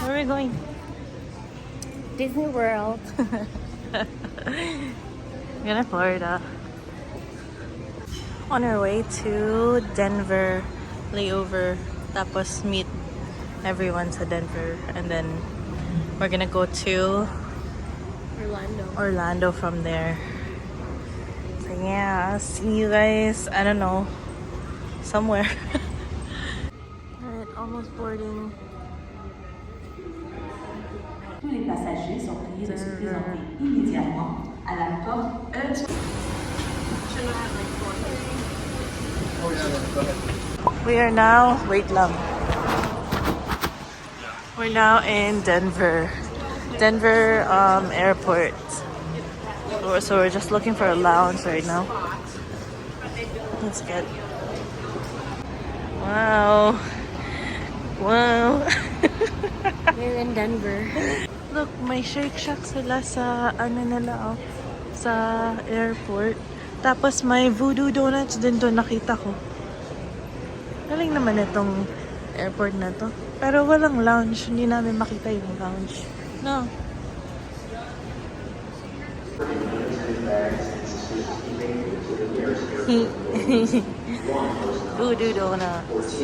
Where are we going? Disney World. We're going to Florida. On our way to Denver, layover, tapos meet everyone sa Denver, and then we're gonna go to Orlando from there. So yeah, I'll see you guys, I don't know, somewhere. Alright, almost boarding. Tous les passagers sont priés de se présenter immédiatement à la porte. We are now, wait lang. We're now in Denver. Denver airport. So we're just looking for a lounge right now. Let's get. Wow. Wow. We're in Denver. Look, may Shake Shack sila sa ano nila, oh, sa airport. Tapos may Voodoo Donuts din doon nakita ko. Galing naman itong airport na to. Pero walang lounge. Hindi namin makita yung lounge. No. Voodoo Donuts.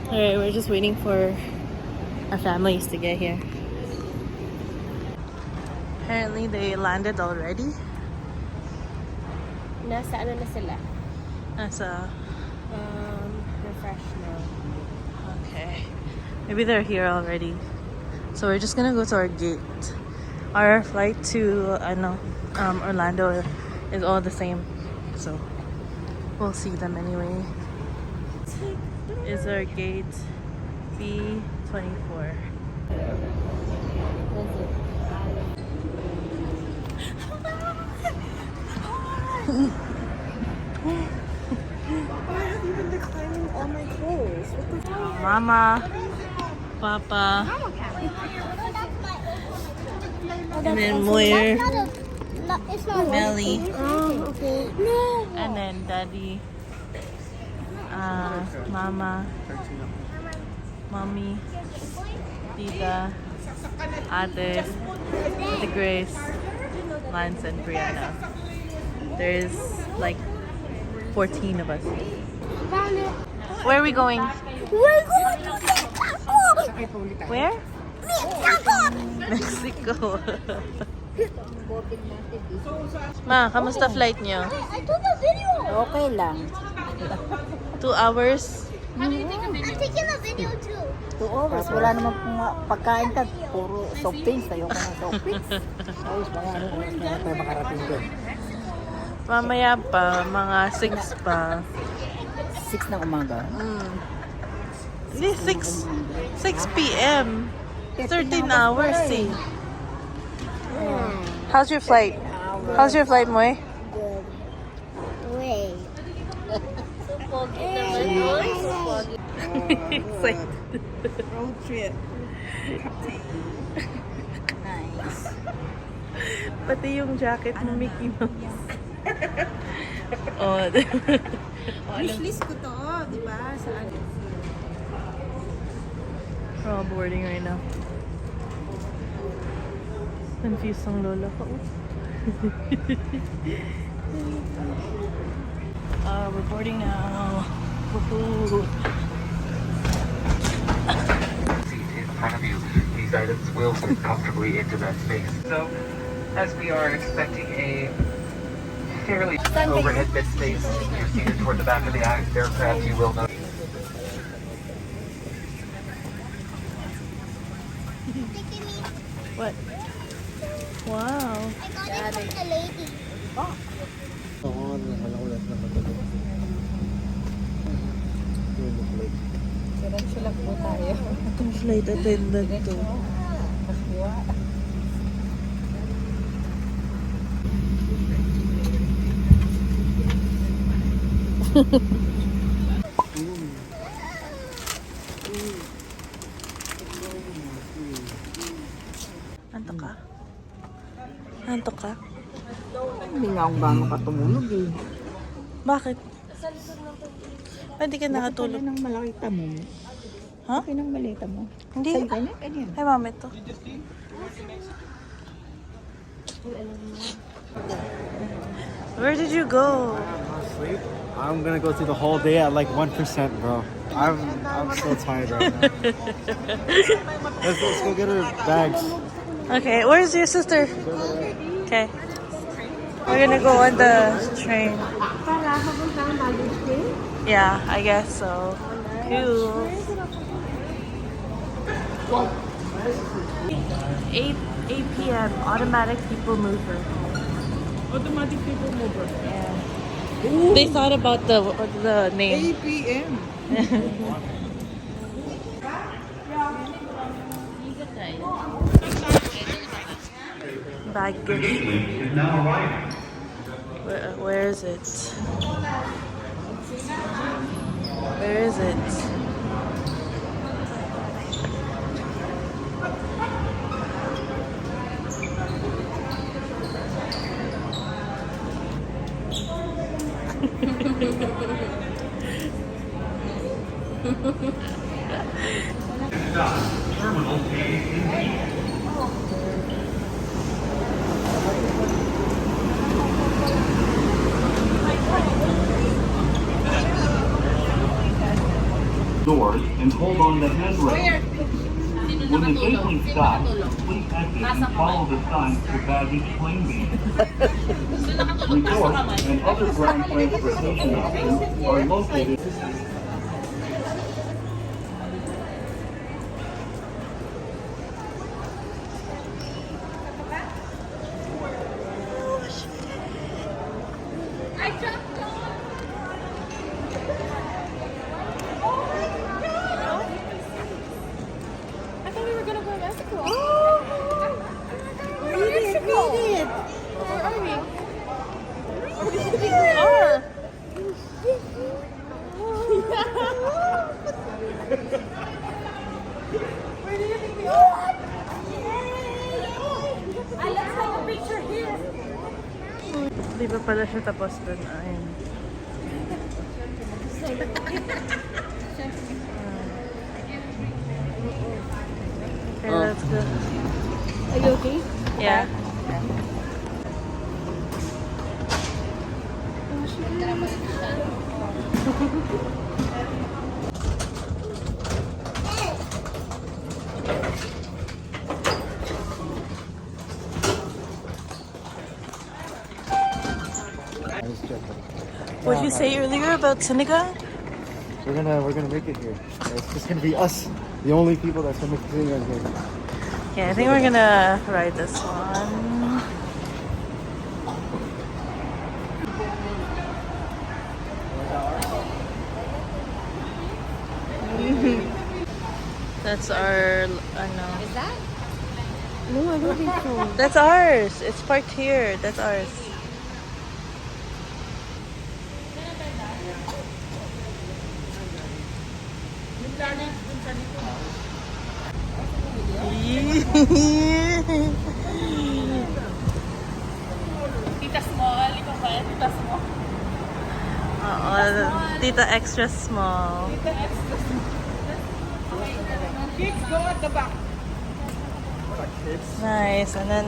Alright, we're just waiting for our families to get here. Apparently they landed already. Nasa ano na sila? Nasa... Refresh now. Okay. Maybe they're here already. So we're just gonna go to our gate. Our flight to Orlando is all the same. So we'll see them anyway. Is our gate B24. All my clothes. Mama, Papa, and then Moyer, Melly, Oh, okay. No. and then Daddy, Mama, Mommy, Tita, Ate, Ate Grace, Lance, and Brianna. There's like 14 of us. Where are we going? We're going to Mexico. Where? Mexico. Mexico. Ma, kamusta flight niyo? I took a video. Okay lang. 2 hours? I'm taking a video too. 2 hours. Wala naman pong pagkain ka. Puro soft drinks. Ayoko ng soft drinks. Ayos, mga ano oras na tayo makarating doon. Mamaya pa, mga 6 pa. 6 ng umaga. Hindi, 6 p.m. 13 hours, eh. How's your flight? How's your flight, Moy? Good. Wait. Excited. Road trip. Nice. Pati yung jacket mo, Mickey Mouse. Oh, Wishlist ko to, di ba? Saan? we're all boarding right now. Confused ang lola ko. We're boarding now. Woohoo! In front of you, these items will fit comfortably into that space. So, as we are expecting a fairly overhead bed space, you're seated toward the back of the aircraft, you will notice. What? Wow. I got it from the lady. Silang po tayo. Itong flight attendant to. Antok ka? Antok ka? Hindi nga akong gano'n katulog eh. Bakit? Pwede ka nakatulog. Ng malakita mo. Ha? Okay ng malita mo. Hindi. Sa'yo ganyan, ganyan. Ay, mami, ito. Where did you go? Sleep. I'm gonna go through the whole day at like 1%, bro. I'm so tired right now. Let's go get her bags. Okay, where's your sister? Okay. We're gonna go on the train. Yeah, I guess so. Cool. 8 p.m. Automatic people mover. Automatic people mover. Yeah. They thought about the name. 8 p.m. Baggage. Where is it? Where is it? Doors and hold on the handrail. When the vehicle stops, please exit and follow the signs for baggage claim being. Resorts and other ground transportation options are located. Di ba pala siya tapos dun? Ayun. Okay, let's go. Are you okay? Yeah. What did you say earlier about Senegal? We're gonna make it here. It's just gonna be us, the only people that's gonna make it here. Yeah, I think we're gonna ride this one. That's our, Is that? No, I don't think so. That's ours. It's parked here. That's ours. Tita small, ikaw ba? Tita small. Tita extra small. Tita extra small. Kids go at the back. Nice, and then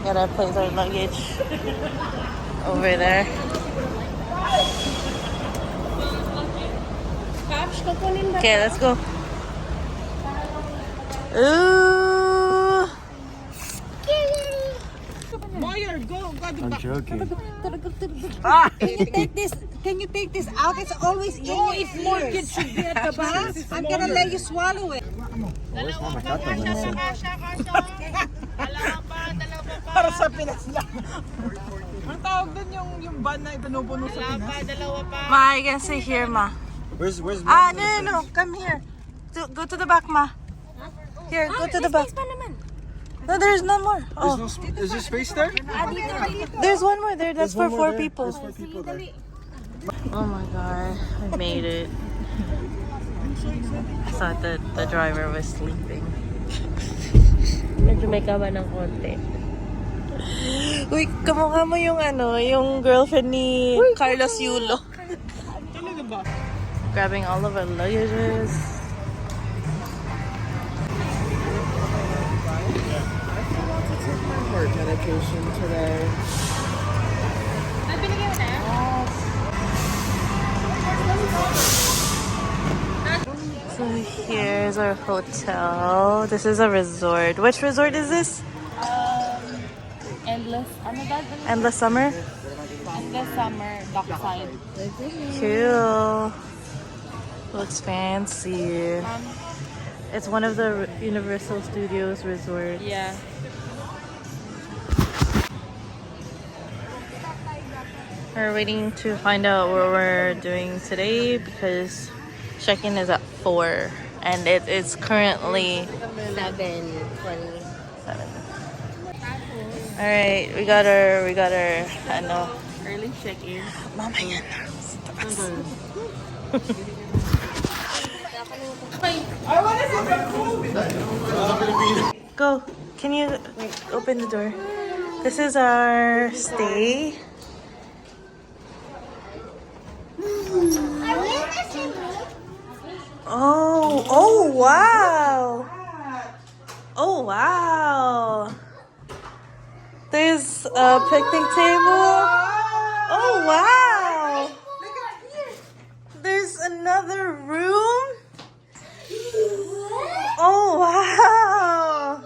gotta place our luggage over there. Okay, let's go. Ooh! Moyer, go at the I'm back. joking. Can you take this out? It's always in No, your if more ears. kids should be at the back. I'm gonna let you swallow it. Para sa Pinas lang. Ang tawag doon yung van na ipinupuno sa Pinas. Ma, I can sit here, Ma. Where's No. Come here. Go to the back, Ma. Here, go to the back. No, there's no more. Oh, Is there space there? there's one more there. That's for There's one more 4 there. people. There's 4 people there. Oh my god, I made it. I thought that the driver was sleeping. Medyo may kaba ng konti. Uy, kamukha mo yung yung girlfriend ni Carlos Yulo. Talaga ba? grabbing all of our luggages. Heart medication today. So here's our hotel. This is a resort. Which resort is this? Endless, ano ba? Endless Summer? Endless Summer, Dockside. Cool. Looks fancy. It's one of the Universal Studios resorts. Yeah. We're waiting to find out what we're doing today because check-in is at 4 and it is currently 7:20. 7. All right, we got our ano. Early check-in. Mama yan. Go. Can you open the door? This is our stay. Oh wow. Oh wow. There's a picnic table. Oh wow. There's another room. Oh wow.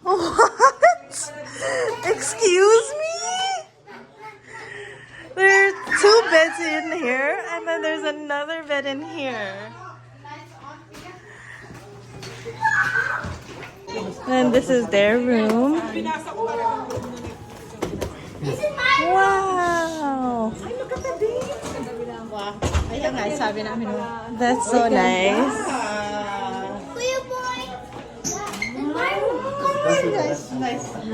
What? Excuse me? There are 2 beds in here, and then there's another bed in here. And this is their room. Wow. That's so nice.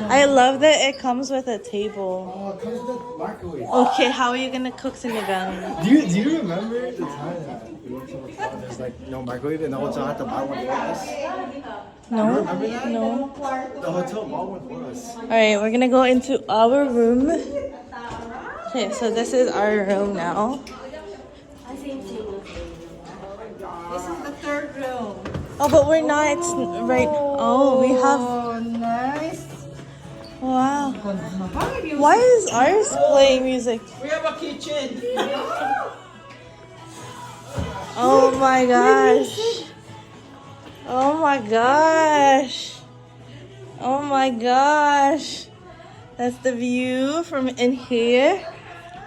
I love that it comes with a table. Oh, it comes with a microwave. Okay, how are you gonna cook sinigang? Do you remember the time that we went to a hotel and there's like no microwave and the hotel had to buy one for us? No? Remember that? No. The hotel bought one for us. Alright, we're gonna go into our room. Okay, so this is our room now. This is the 3rd room. Oh, but we're not right. Oh, we have. Oh, nice. Wow. Why is ours playing music? We have a kitchen. Oh my gosh. Oh my gosh. Oh my gosh. That's the view from in here.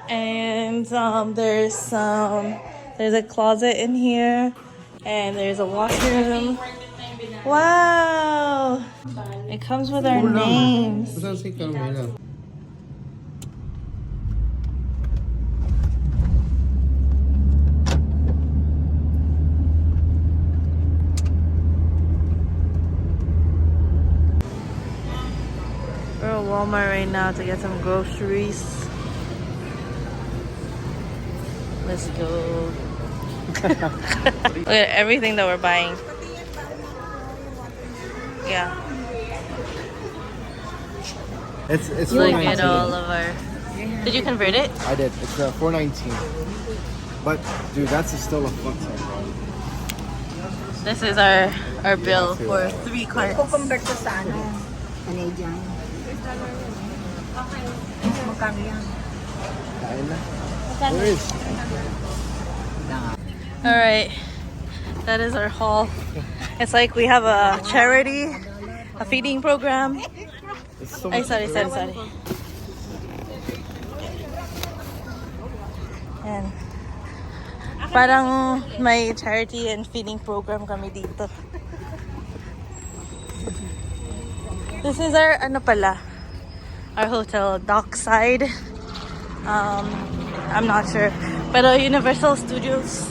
And there's a closet in here. And there's a washroom. Wow. It comes with our names. We're at Walmart right now to get some groceries. Let's go. Look at everything that we're buying. Yeah. It's Look at $4.19. all of our... Did you convert it? I did. It's $4.19. But dude, that's still a fuck ton, bro. This is our bill for 3 carts. Convert ko sa ano, Canadian. Magkano yan? Kain na. Where is? Alright. That is our haul. It's like we have a charity, a feeding program. It's so Ay, much sorry. food. And parang may charity and feeding program kami dito. This is our, ano pala, our hotel, Dockside. I'm not sure. Pero Universal Studios.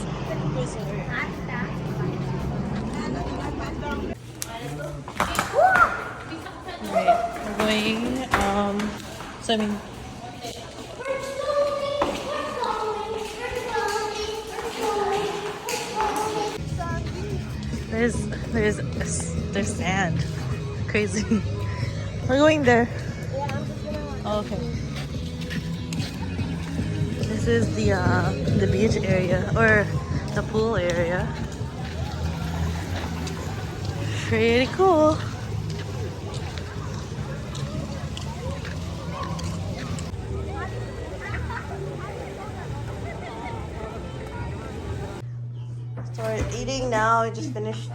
Right, we're going, swimming. There's sand. Crazy. We're going there. Oh, okay. This This is the beach area or the pool area. Pretty cool. So we're eating now. We just finished.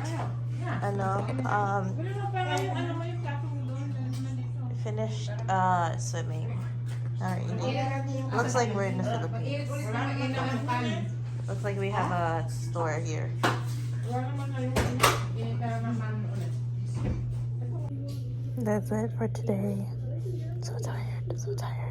We finished swimming. Now we're eating. Looks like we're in the Philippines. Looks like we have a store here. That's it for today. So tired, so tired.